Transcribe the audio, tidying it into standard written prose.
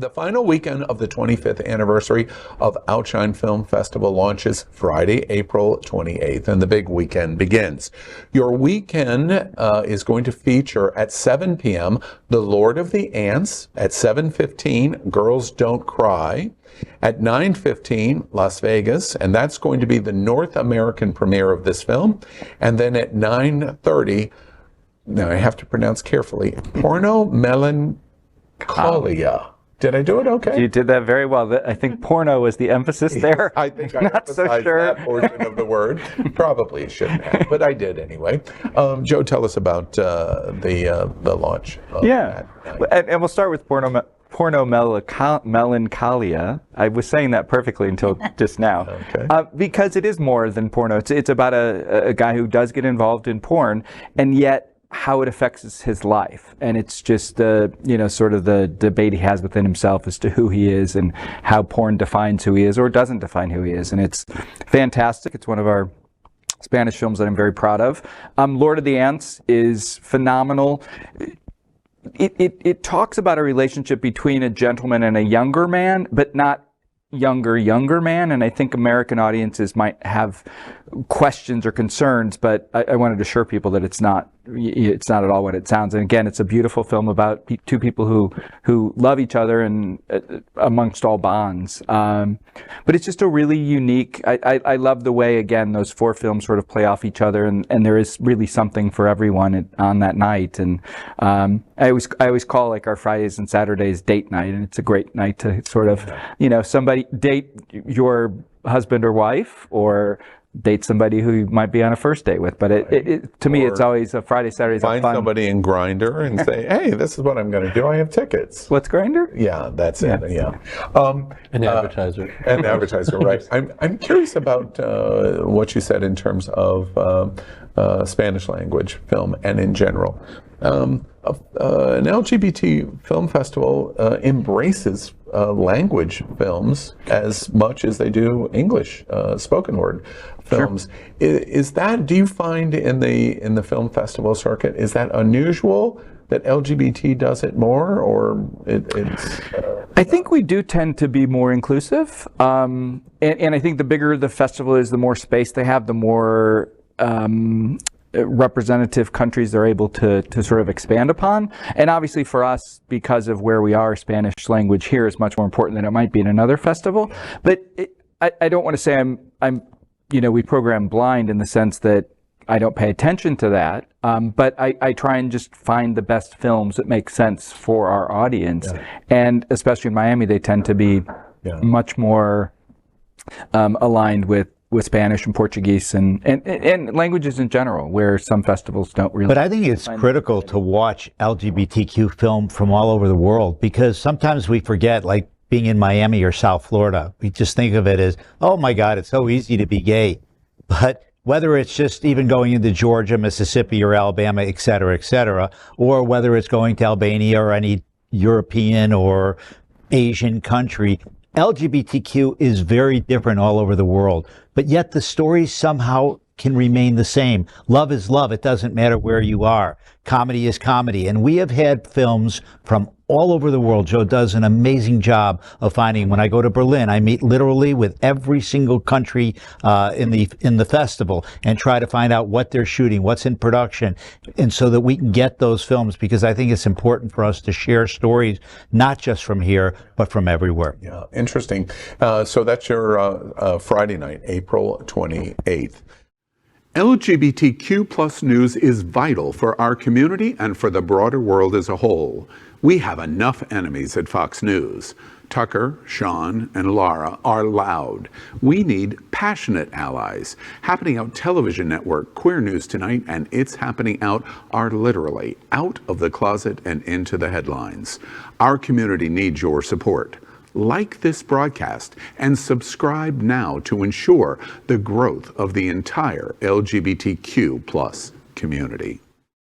The final weekend of the 25th anniversary of Outshine Film Festival launches Friday, April 28th, and the big weekend begins. Your weekend is going to feature at 7 p.m. The Lord of the Ants, at 7:15 Girls Don't Cry, at 9:15 Las Vegas, and that's going to be the North American premiere of this film, and then at 9:30, now I have to pronounce carefully, Porno Melancholia. Did I do it okay? You did that very well. I think porno was the emphasis there. I think I Not so sure. that portion of the word. Probably shouldn't have, but I did anyway. Joe, tell us about the launch. Yeah, and we'll start with Porno Melancholia. I was saying that perfectly until just now. Okay. Because it is more than porno. It's about a guy who does get involved in porn, and yet how it affects his life. And it's just sort of the debate he has within himself as to who he is and how porn defines who he is or doesn't define who he is. And it's fantastic. It's one of our Spanish films that I'm very proud of. Lord of the Ants is phenomenal. It talks about a relationship between a gentleman and a younger man, but not younger man, and I think American audiences might have questions or concerns, but I wanted to assure people that it's not at all what it sounds. And again, it's a beautiful film about two people who love each other and amongst all bonds. But it's just a really unique. I love the way, again, those four films sort of play off each other, and there is really something for everyone on that night. And I always call like our Fridays and Saturdays date night, and it's a great night to sort of somebody date your husband or wife, or date somebody who you might be on a first date with. But to me, it's always a Friday, Saturdays. Find somebody in Grindr and say, "Hey, this is what I'm going to do. I have tickets." What's Grindr? Yeah, that's it. Yeah, an advertiser. An advertiser, right? I'm curious about what you said in terms of Spanish language film and in general. An LGBT film festival embraces language films as much as they do English spoken word films. Sure. Is that, do you find in the film festival circuit, is that unusual that LGBT does it more, or it's? I think we do tend to be more inclusive, and I think the bigger the festival is, the more space they have, the more representative countries they're able to sort of expand upon. And obviously for us, because of where we are, Spanish language here is much more important than it might be in another festival. But I don't want to say we program blind in the sense that I don't pay attention to that, but I try and just find the best films that make sense for our audience. Yeah. And especially in Miami, they tend to be much more aligned with Spanish and Portuguese and languages in general, where some festivals don't really. But I think it's critical to watch LGBTQ film from all over the world, because sometimes we forget, like being in Miami or South Florida, we just think of it as, oh my God, it's so easy to be gay. But whether it's just even going into Georgia, Mississippi, or Alabama, et cetera, or whether it's going to Albania or any European or Asian country, LGBTQ is very different all over the world, but yet the stories somehow can remain the same. Love is love. It doesn't matter where you are. Comedy is comedy. And we have had films from all over the world. Joe does an amazing job of finding. When I go to Berlin, I meet literally with every single country in the festival and try to find out what they're shooting, what's in production, and so that we can get those films, because I think it's important for us to share stories, not just from here, but from everywhere. Yeah, interesting. So that's your Friday night, April 28th. LGBTQ plus news is vital for our community and for the broader world as a whole. We have enough enemies at Fox News. Tucker, Sean, and Laura are loud. We need passionate allies. Happening Out Television Network, Queer News Tonight, and It's Happening Out are literally out of the closet and into the headlines. Our community needs your support. Like this broadcast and subscribe now to ensure the growth of the entire LGBTQ plus community.